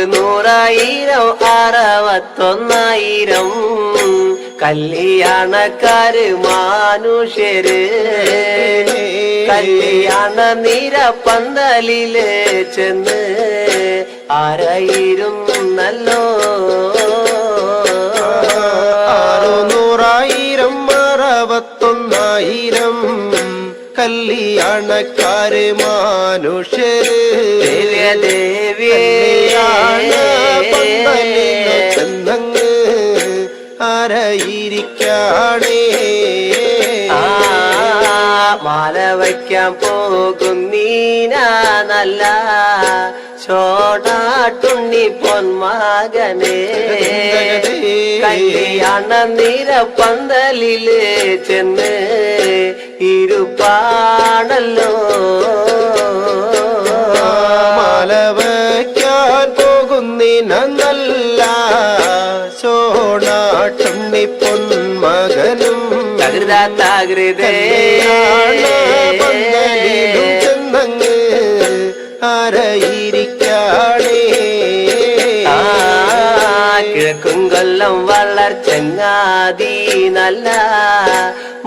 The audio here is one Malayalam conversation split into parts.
നൂറായിരം 61,000 കല്യാണക്കാര് മാനുഷ്യര് കല്യാണ നിര പന്തലില് ചെന്ന് ആരായിരുന്നല്ലോ 61,000 കല്യാണക്കാര് മാനുഷ്യര് ചെന്നങ്ങ് ആരായിരിക്കാണേ മാല വയ്ക്കാൻ പോകും നീന നല്ല ചോടാട്ടുണ്ണി പൊന്മകനെ കല്യാണ നിര പന്തലില് ചെന്ന് ഇരുപ്പാണല്ലോ മാല വയ്ക്കാൻ പോകുന്നിന നല്ല ചോടാട്ടുണ്ണി പൊന്മകനും പന്തലിലും ചെന്നങ്ങ് ആരായിരിക്കാണേ കിഴക്കും കൊല്ലം വളർച്ചങ്ങാതി നല്ല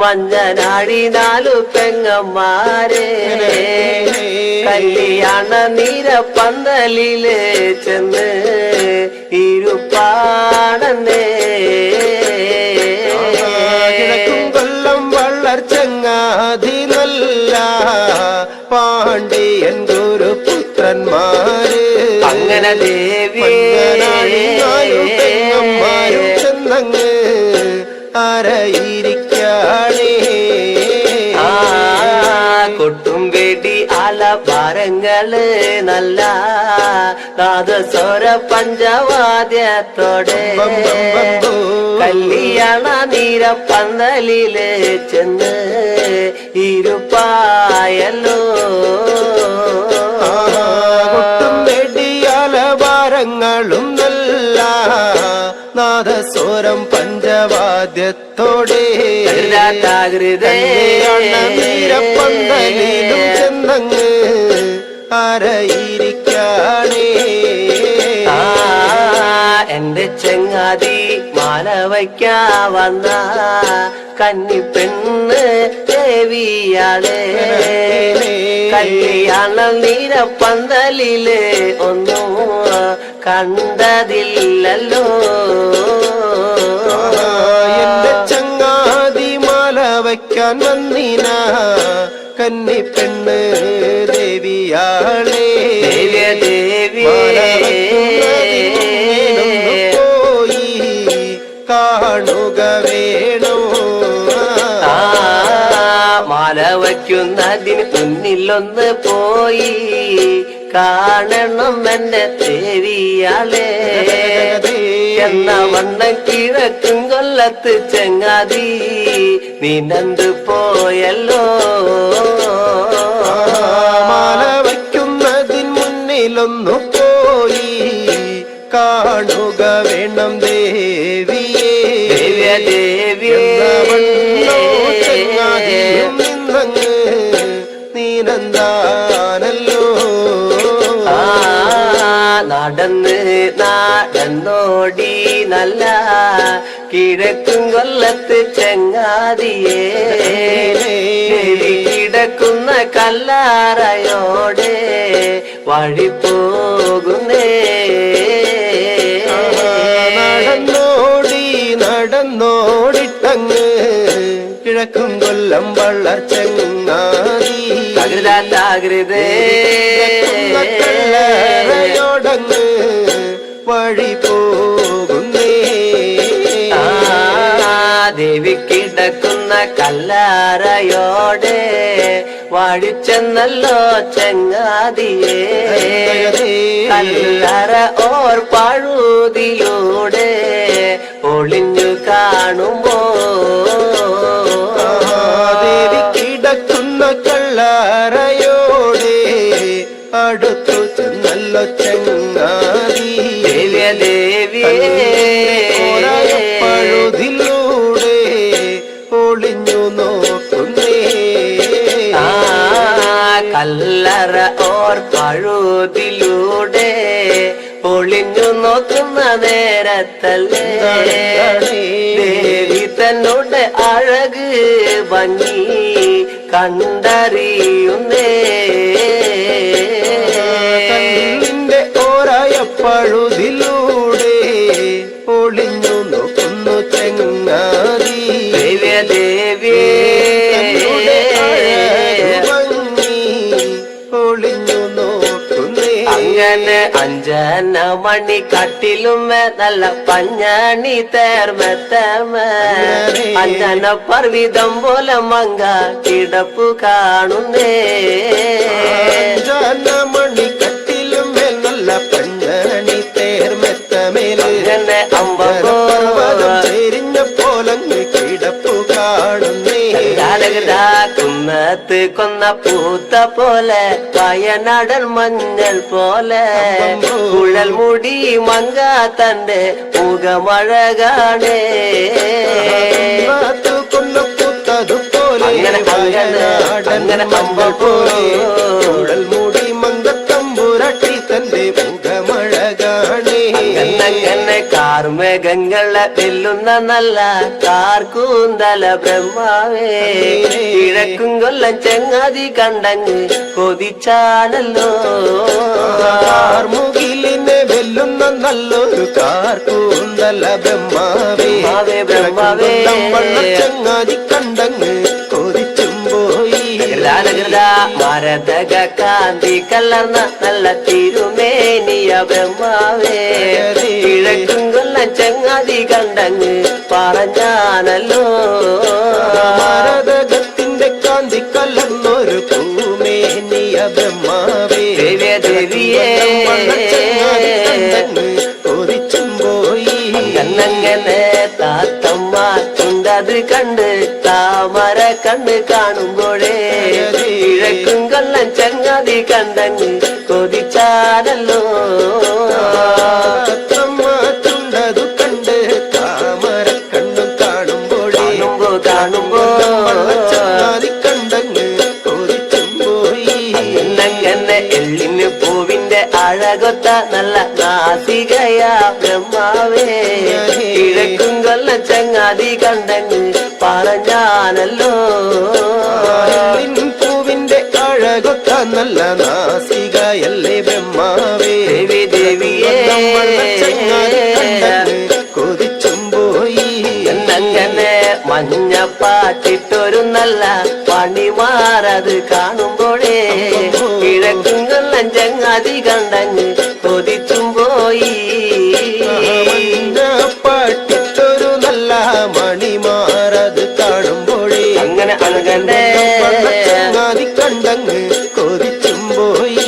മഞ്ഞനാടി 4 പെങ്ങന്മാരെ കല്യാണ നിര പന്തലില് ചെന്ന് ഇരുപ്പാടന്നേ കിഴക്കും കൊല്ലം വളർച്ചങ്ങാതി നല്ല പാണ്ഡ്യൻ ഗുരുപുത്രന്മാര് അങ്ങനെ ദേവിമാരും ചെന്നങ്ങ് ആരായിരിക്കാണേ കൊട്ടും വേടി ആലഭാരങ്ങള് നല്ല നാദസ്വര പഞ്ചവാദ്യത്തോടെ കല്യാണ നിര പന്തലില് ചെന്ന് ഇരുപ്പായല്ലോ കൊട്ടും വെടിയാലഭാരങ്ങളും നല്ല നാദസ്വരം പഞ്ചവാദ്യത്തോടെ പന്തലിലും ചെന്നങ്ങ് ആരായിരിക്കാണേ എന്റെ ചെങ്ങാതി മാല വയ്ക്കാ വന്ന കന്നിപ്പെണ്ണ് ദേവിയാളെ കല്യാണ നിര പന്തലില് ഒന്നും കണ്ടതില്ലല്ലോ എന്റെ ചങ്ങാതി മാല വയ്ക്കാൻ വന്നിന കന്നിപ്പെണ്ണ് ദേവിയാളെ പോയി കാണുക വേണോ മാല വയ്ക്കുന്നതിന് മുന്നിലൊന്ന് പോയി കാണണം എന്റെ ദേവിയാളെ എന്ന വണ്ണം കിഴക്കും കൊല്ലത്ത് ചെങ്ങാതി നീനന്ത് പോയല്ലോ മാല വയ്ക്കുന്നതിന് മുന്നിലൊന്നു പോയി കാണുക വേണം ദേവിയെ ചെങ്ങാതിയും നിന്നങ്ങ് നീനന്താനല്ലോ നടന്നോടി നല്ല കിഴക്കും കൊല്ലത്ത് ചെങ്ങാതിയെ കിടക്കുന്ന കല്ലാറയോടെ വഴി പോകുന്നേ നടന്നോടിട്ടങ്ങ് കിഴക്കും കൊല്ലം വളർച്ചങ്ങാതി കല്ലറയോടങ്ങ് വഴി പോകുന്നേ ദേവി കിടക്കുന്ന കല്ലറയോടെ വഴിച്ചെന്നല്ലോ ചെങ്ങാതിയെ കല്ലറ ഓർ പഴുതിലൂടെ ഒളിഞ്ഞു കാണുമ്പോ ദേവി കിടക്കുന്ന കല്ലറയോടെ അടുത്തു ചെന്നല്ലോ ചെങ്ങാതി ദേവിയെ പഴുതിലൂടെ നോക്കുന്നേ. കല്ലറ ഓർ പഴുതിലൂടെ ഒളിഞ്ഞു നോക്കുന്ന നേരത്തല്ലേ ദേവി തന്നോട് അഴക് ഭംഗി കണ്ടറിയുന്നേ. കണ്ണിന്റെ ഓരായ പഴുതിലൂടെ ഒളിഞ്ഞു നോക്കുന്നു ചെങ്ങാതി. ദേവ്യേ ഒളിഞ്ഞു നോക്കുന്നേ. അങ്ങനെ അഞ്ചന മണി കട്ടിലുമേ നല്ല പഞ്ഞണി തേർമെത്തമേ അഞ്ചന പർവിതം പോലെ മങ്ക കിടപ്പു കാണുന്നേ. മണി കട്ടിലുമേൽ നല്ല പഞ്ഞണി തേർമെത്തമേൽ അങ്ങനെ അമ്പർവ്വതം ചെരിഞ്ഞ പോലങ്ങ് കിടപ്പു കാണുന്നേ. കുന്നത്ത് കൊന്ന പൂത്ത പോലെ വയനാടൻ മഞ്ഞൾ പോലെ കുഴൽ മുടി മങ്ക തന്റെ മുഖമഴകാണേ. കൊന്ന പൂത്തതുപോലെ അങ്ങനെ അമ്പ പോലെ കുഴൽ മുടി മങ്കത്തമ്പുരട്ടി തന്റെ മുഖമഴകാണേ. അങ്ങനെ കാർമേഘങ്ങളെ വെല്ലുന്ന നല്ല കാർക്കൂന്തല ബ്രഹ്മാവേ കിഴക്കും കൊല്ലം ചെങ്ങാതി കണ്ടങ്ങ് കൊതിച്ചാണല്ലോ. മുകിലിനെ വെല്ലുന്ന നല്ലൊരു കാർക്കൂന്തല ബ്രഹ്മാവേ ബ്രഹ്മാവേ ചങ്ങാതി കണ്ടങ്ങ് കൊതിച്ചും പോയി. മരതക കാന്തി കലർന്ന നല്ല തിരുമേനിയ ബ്രഹ്മാവേ കിഴക്കും കൊല്ലം ചങ്ങാതി കണ്ടങ്ങ് പറഞ്ഞാണല്ലോ. മരതകത്തിന്റെ കാന്തി കലർന്നൊരു പൂമേനിയ ബ്രഹ്മാവേ ദേവിയേ കൊതിച്ചും പോയി. അങ്ങനെ താത്തമ്മ ഉണ്ടത് കണ്ട് താമര കണ്ണ് കാണുമ്പോഴേ കിഴക്കും കൊല്ലം ചങ്ങാതി കണ്ടങ്ങ് കൊതിച്ചാണല്ലോ. ചുണ്ടതു കണ്ട് താമര കണ്ണും കാണുമ്പോഴേ കാണുമ്പോ ചങ്ങാതി കണ്ടങ്ങ് കൊതിച്ചും പോയി. അങ്ങനെ എള്ളിന് പൂവിന്റെ അഴകൊത്ത നല്ല നാസികയാ ബ്രഹ്മാവേ കിഴക്കും കൊല്ലം ചങ്ങാതി കണ്ടങ്ങ് പറഞ്ഞാണല്ലോ. പൂവിന്റെ അഴകൊത്ത നല്ല നാസികയല്ലേ ബ്രഹ്മാവേ ദേവിയേ കൊതിച്ചും പോയി. അങ്ങനെ മഞ്ഞപ്പാട്ടിട്ടൊരു നല്ല പണിമാറത് കാണുമ്പോഴേ കിഴക്കും കൊല്ലം ചങ്ങാതി കണ്ടങ്ങ് കൊതിച്ചും പോയി. പാട്ടിട്ടൊരു നല്ല മണിമാറത് കാണുമ്പോഴേ അങ്ങനെ ചങ്ങാതി കണ്ടങ്ങ് കൊതിച്ചും പോയി.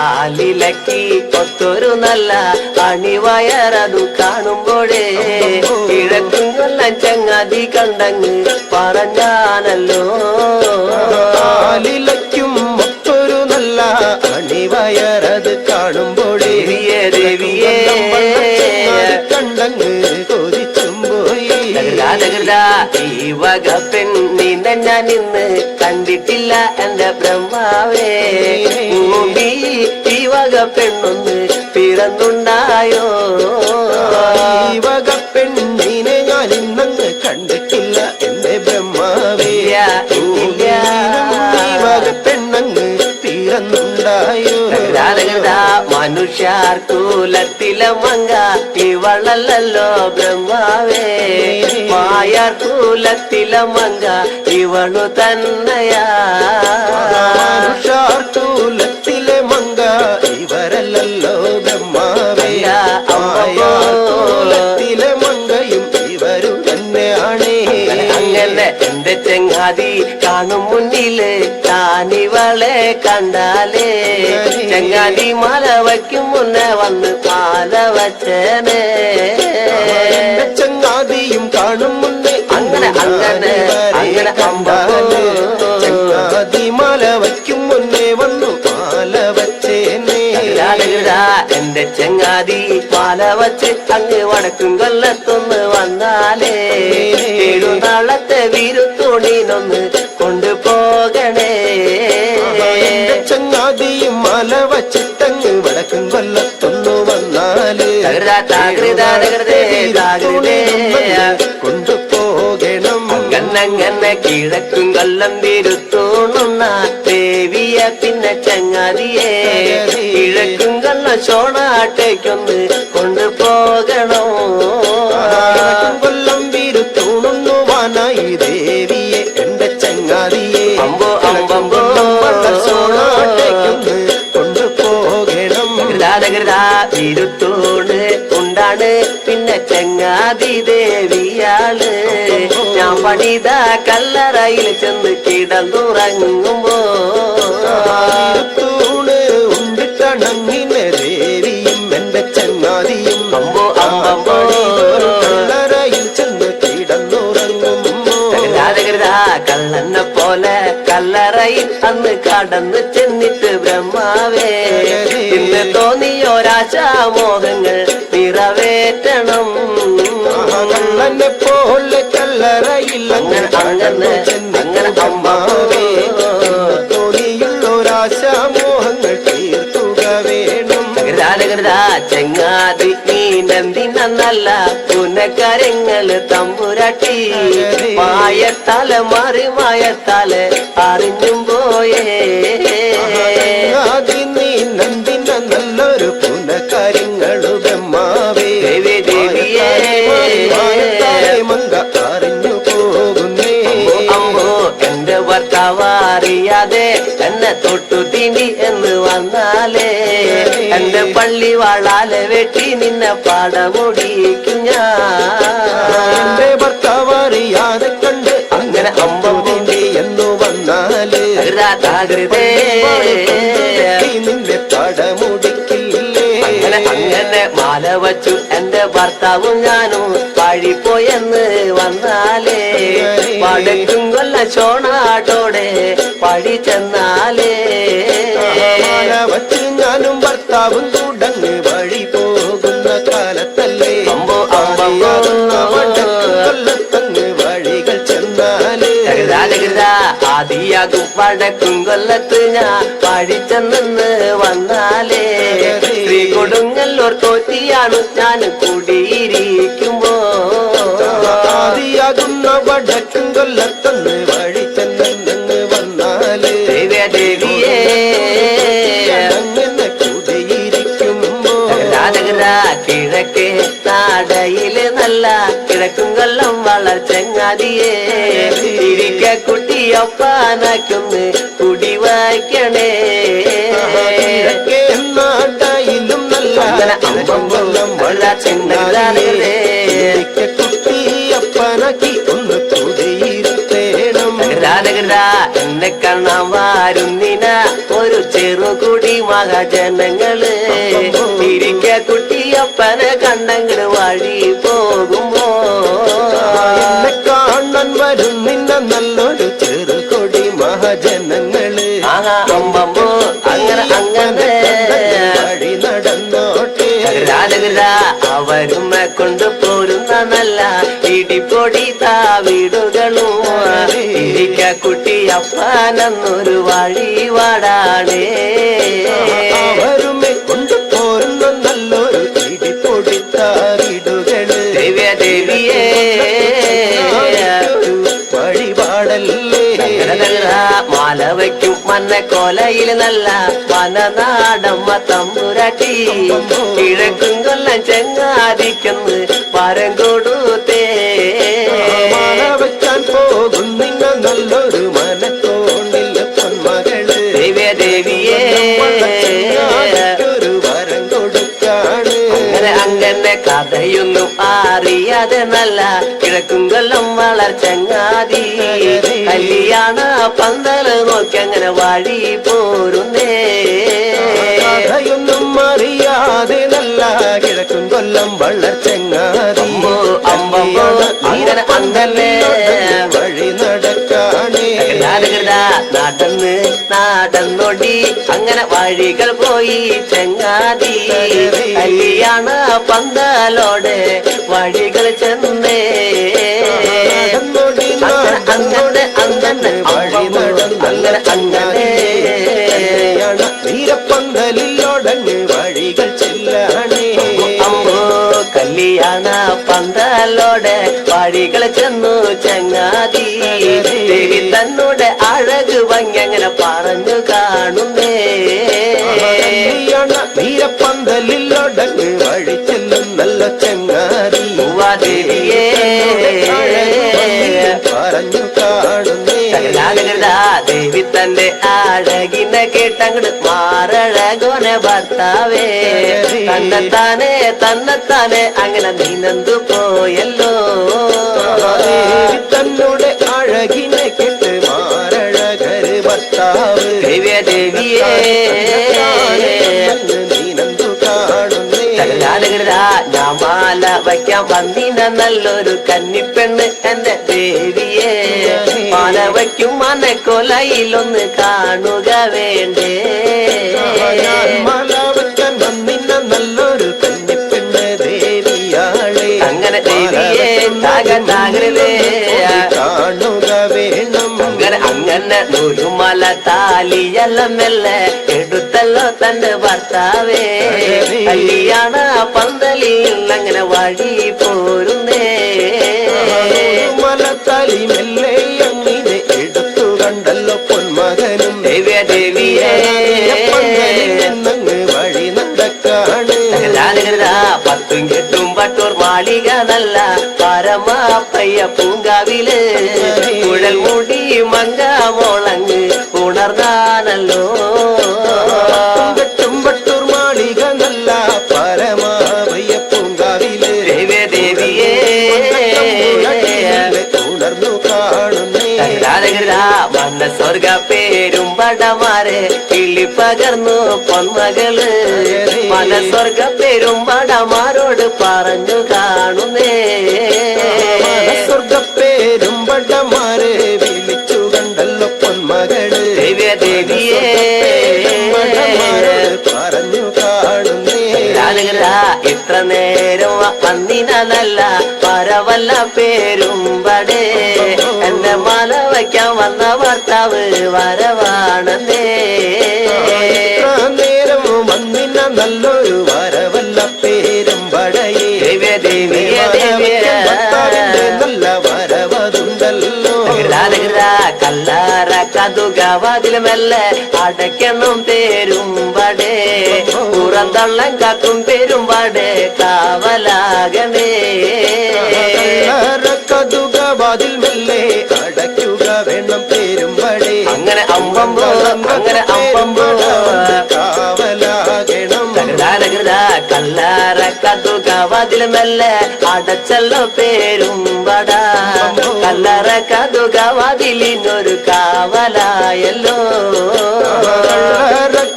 ആലിലക്കി ഒത്തൊരു നല്ല അണിവയറതു കാണുമ്പോഴേ കിഴക്കും കൊല്ലം ചങ്ങാതി കണ്ടങ്ങ് പറഞ്ഞാണല്ലോ. ആലിലയ്ക്കും ഒത്തൊരു നല്ല അണിവയറത് കാണുമ്പോഴേ ദേവിയേ കണ്ടങ്ങ് കൊതിച്ചും പോയി. ഈ വക പെണ്ണിനെ ഞാൻ ഇന്ന് കണ്ടിട്ടില്ല എന്റെ ബ്രഹ്മാവേ ഭൂമി ഈ വക പെണ്ണൊന്ന് പിറന്നുണ്ടായോ. ഈ വക പെണ്ണിനെ ഞാൻ ഇന്നങ്ങ് കണ്ടിട്ടില്ല എന്റെ ബ്രഹ്മാവേ. ഈ വക പെണ്ണങ്ങ് പിറന്നുണ്ടായോ. മനുഷ്യർ കൂലത്തിലെ മങ്ക ഇവളല്ലോ ബ്രഹ്മാവേ മായാർ കൂലത്തിലെ മങ്ക ഇവളു തന്നെയാ. മനുഷ്യർ കൂലത്തിലെ മങ്ക ഇവരല്ലോ ബ്രഹ്മാവേ. കൂലത്തിലെ മങ്കയും ഇവരു തന്നെയാണ്. അങ്ങനെ എന്റെ ചെങ്ങാതി കാണും മുന്നില് താനിവളെ കണ്ടാലേ ചെങ്ങാതി മാല വയ്ക്കും മുന്നേ വന്ന് മാല വച്ചേനെ. ചങ്ങാതിയും കാണും മുന്നേ അങ്ങനെ ചങ്ങാതി മാല വയ്ക്കും മുന്നേ വന്നു മാല വച്ചേനെ. എന്റെ ചെങ്ങാതി മാല വച്ച് അങ്ങ് വടക്കും കൊല്ലത്തൊന്ന് വന്നാലേ 7 നാളത്തെ വിരുത്തോണിനൊന്ന് കൊണ്ടുപോകണേ. എന്റെ ചങ്ങാതിയും മല വച്ചിട്ടങ്ങ് വടക്കും കൊല്ലത്തൊന്നു വന്നാല് കൊണ്ടുപോകണം. അങ്ങനെ കിഴക്കും കൊല്ലം വിരുത്തോണുന്ന ദേവിയ പിന്നെ ചങ്ങാതിയെ കിഴക്കും കൊല്ലം ചോണാട്ടേക്കൊന്ന് കൊണ്ടുപോകണോ. കൊല്ലം വിരുത്തോണുന്നു വാനായി ദേവിയെ എന്റെ ചങ്ങാതിയെ അമ്പോ അമ്പമ്പോ ചോണാട്ടേക്കൊന്ന് കൊണ്ടുപോകണം. വിരുത്തോണ് ഉണ്ടാണ് പിന്നെ ചങ്ങാതി ദേവിയാള്. ഞാൻ പണിത കല്ലറയിൽ ചെന്ന് കിടന്നുറങ്ങുമ്പോ തൂണ് ഉണ്ടിട്ടണങ്ങിനെ ദേവിയും എന്റെ ചങ്ങാതിയും അമ്പോ അമ്പമ്പോ കല്ലറയിൽ ചെന്ന് കിടന്നുറങ്ങുമ്പോ കള്ളനെ പോലെ കല്ലറയിൽ അന്ന് കടന്ന് ചെന്നിട്ട് ബ്രഹ്മാവേ ഇന്ന് തോന്നിയൊരാശാമോഹങ്ങൾ നിറവേറ്റണം. കള്ളനെ പോലെ കല്ലറയിൽ അങ്ങനെ അങ്ങനെ അമ്മാവേ തോന്നിയുള്ളൊരാശാമോഹങ്ങൾ തീർക്കുക വേണം. ചെങ്ങാതി നീ നന്ദിനല്ല പുനക്കരങ്ങള് തമ്പുരാട്ടി മായത്താല മാറി മായത്താല അറിഞ്ഞും പോയേ. നീ നന്ദിന നല്ലൊരു പുനകാര്യങ്ങളു ബ്രഹ്മാവേ ദേവിയേ മങ്ക അറിഞ്ഞു പോകുന്നേ. അമ്പോ എന്റെ ഭർത്താവ് അറിയാതെ എന്നെ തൊട്ടു തീണ്ടി എന്ന് വന്നാലേ എന്റെ പള്ളി വാളാലെ വെട്ടി നിന്നെ പാടമുടിക്കും ഞാൻ. എന്റെ ഭർത്താവ് അറിയാതെ കണ്ട് അങ്ങനെ അമ്പമ്പി എന്നു വന്നാല് നിന്നെ പടമുടിക്കില്ലേ. അങ്ങനെ മാല വച്ചു എന്റെ ഭർത്താവും ഞാനും പഴിപ്പോയെന്ന് വന്നാലേ പടക്കും കൊല്ല ചോണാട്ടോടെ പഴി ചെന്നാലേ വച്ച് ഞാനും ഭർത്താവും തുടങ്ങ് വഴി പോകുന്ന കാലത്തല്ലേ കൊല്ലത്തങ്ങ് വഴികൾ ചെന്നാല് ആദിയാകും വടക്കും കൊല്ലത്ത് ഞാൻ പഴിച്ചെന്ന് വന്നാലേ ശ്രീ കൊടുങ്ങല്ലൂർ തോറ്റിയാണ് ഞാൻ കൂടിയിരിക്കുമ്പോ ആദിയാകുന്ന വടക്കും കൊല്ലത്തന്ന് വഴി ചെന്ന് വന്നാല് ദേവിയേ അങ്ങനെ കൂടിയിരിക്കുമ്പോ കിഴക്കേ നാടയില് നല്ല കിഴക്കും കൊല്ലം വളർച്ചങ്ങാതിയെ ഇരിക്ക കുട്ടിയൊപ്പാനക്കൊന്ന് കുടി വായിക്കണേ. നാടായിലും നല്ല കൊല്ലം വളർച്ചങ്ങാതിയെ കുട്ടിയപ്പനാക്കി ഒന്ന് കുടിയിരുത്തേണം. എന്നെ കാണാൻ വാരുന്നിന ഒരു ചെറുകുടി മഹാജനങ്ങള് ഇരിക്ക കുട്ടിയപ്പനെ കണ്ടങ്ങള് വഴി പോകുമ്പോ എന്നെ കാണാൻ വരും നിന്ന നല്ലൊരു ചെറുകൊടി മഹാജനങ്ങള് അമ്പമ്പോ അങ്ങനെ അങ്ങനെ വഴി നടന്നോട്ടെ. അവരും കൊണ്ടുപോരുന്ന നല്ല ഇടിപ്പൊടി താവിടുകളും ഇരിക്ക കുട്ടിയപ്പനെന്നൊരു വഴി വാടാണേ. അവരുമെ കൊണ്ടുപോരുന്ന നല്ലൊരു ഇടിപ്പൊടിത്താറിടുകള് ദേവിയേ വഴിപാടല്ലേ. മാല വയ്ക്കും മന്നക്കോലയിൽ നല്ല വനനാടമ്മ തമ്പുരാട്ടി കിഴക്കും കൊല്ലം ചെങ്ങാതിക്കെന്ന് പരം കൊടുത്തേ. വെക്കാൻ പോകും നിന്ന നല്ലൊരു മനക്കോണില്ല പൊന്മകള് ദേവിയേ ഒരു വരം കൊടുക്കാണ്. അങ്ങനെ കഥയൊന്നും അറിയാതെ നല്ല കിഴക്കും കൊല്ലം വളർച്ചങ്ങാതി കല്യാണ പന്തല് നോക്കി അങ്ങനെ വഴി പോരുന്നേ. കഥയൊന്നും അറിയാതെ നല്ല കിഴക്കും കൊല്ലം വളർച്ചങ്ങാതി അങ്ങനെ വഴി നടക്കാണേ. നടന്നോടി അങ്ങനെ വഴികൾ പോയി ചെങ്ങാതി കല്യാണ പന്തലോടെ വഴികൾ ചെന്നേ. പാടികൾ ചെന്നു ചങ്ങാതി ദേവി തന്നോട് അഴക് ഭംഗി അങ്ങനെ പറഞ്ഞു കാണുന്നേ നീരപ്പന്തലിലൊടങ്ങ് വഴി ചെല്ലും നല്ല ചങ്ങാതി ദേവിയെ പറഞ്ഞു കാണുന്നേ ദേവി തന്റെ അഴകിനെ കേട്ടങ്ങട് മാറഴകോനെ ഭർത്താവേ തന്നെത്താനെ അങ്ങനെ നീനന്തു പോയല്ലോ തന്നോട് അഴകിനെ കേട്ട് മാറഴകര് ഭർത്താവ് ദേവിയെ നീനന്തു കാണുന്നേ ഞാൻ മാല വയ്ക്കാൻ വന്നിന നല്ലൊരു കന്നിപ്പെണ്ണ് എന്റെ ദേവിയെ മാല വയ്ക്കും മനക്കൊലയിലൊന്ന് കാണുക വേണ്ടേ മാല വയ്ക്കാൻ വന്നിന നല്ലൊരു കന്നിപ്പെണ്ണ് ദേവിയാളെ അങ്ങനെ ദേവിയെ താകല്ലേ കാണുക വേണം അങ്ങനെ നൂലുമല താലിയെല്ലാം മെല്ലെ എടുത്തല്ലോ തന്റെ ഭർത്താവേ കല്യാണ പന്തലിൽ അങ്ങനെ വഴി പോരുന്നേ മലത്താലി മെല്ലെ അങ്ങനെ എടുത്തു കണ്ടല്ലോ പൊന്മകനും ദേവിയെ വഴി നടക്കാണ് പത്തും കെട്ടും പട്ടൂർ മാളിക നല്ല പരമാപ്പയ്യ പൂങ്കാവില് കുഴൽ മുടി മങ്ക മോളങ്ങ് ഉണർന്നാനല്ലോ കെട്ടും പട്ടൂർ മാളിക നല്ല പരമാപ്പയ്യ പൂങ്കാവില് ദേവിയെ ഉണർന്നു കാണുന്നേ മന്ന സ്വർഗ പേരും പടമാരെ കിളി പകർന്നു പൊന്മകള് മന സ്വർഗ പേരും പടമാരോട് പറഞ്ഞു കാണുന്നേ സ്വർഗപ്പേരും പടമാരെ വിളിച്ചു കണ്ടല്ലോ പൊന്മകള് ദേവിയെ പറഞ്ഞു കാണുന്നേ ഇത്ര നേരം വന്നിനല്ല പരവല്ല പേരും പടേ എന്റെ മല വയ്ക്കാൻ വന്ന ഭർത്താവ് വരവാണെന്നേ നേരം വന്നിന നല്ലൊരു വരവല്ല പേരും പടയേ നല്ല വരവതുണ്ടല്ലോ കല്ലാറ കതുകവാതിൽ മെല്ലെ അടയ്ക്കണം പേരും പടേ പുറന്തള്ളം കാക്കും പേരും പടേ കാവലാകണേ കതുകവാതിൽ മെല്ലെ അടയ്ക്കുക വേണം പേരും പടേ അങ്ങനെ അമ്പമ്പോ കാവലാകണം കല്ലാറ കതുകവാതിൽ മെല്ലെ അടച്ചല്ലോ പേരും പട കല്ലറ കതുകവാതിലിനൊരു കാവലായല്ലോ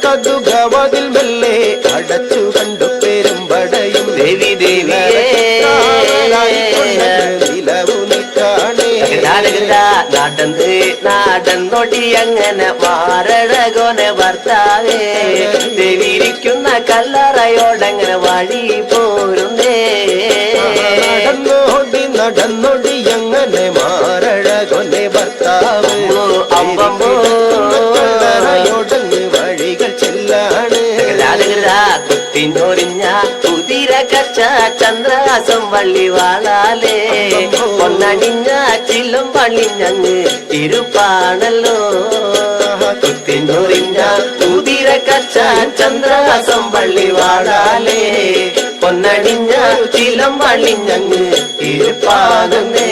കതുകവാതിൽ മെല്ലെ അടച്ചു കണ്ടു പേരും പടയും ദേവിയെ നിലവു നിൽക്കാണേ നാടൻ നൊടി അങ്ങനെ മാറഴകോനെ ഭർത്താവേ ദേവിയിരിക്കുന്ന കല്ലറയോടങ്ങനെ വഴി പോരുന്നേ നടന്നൊടി അങ്ങനെ മാറഴകോനെ ഭർത്താവ് കല്ലറയോടങ്ങ് വഴികൾ ചെല്ലാണ് കുത്തിനൊരിഞ്ഞ കുതിര കച്ച ചന്ദ്രാസം വള്ളി വാളാലേ പൊന്നണിഞ്ഞ ചില്ലും പള്ളിഞ്ഞങ്ങ് ഇരുപ്പാണല്ലോ കുത്തിനൊരിഞ്ഞ കുതിര കച്ച ചന്ദ്രാസം വള്ളി വാളാലേ പൊന്നണിഞ്ഞ ചിലം പള്ളിഞ്ഞങ്ങ് ഇരുപ്പാണെന്നേ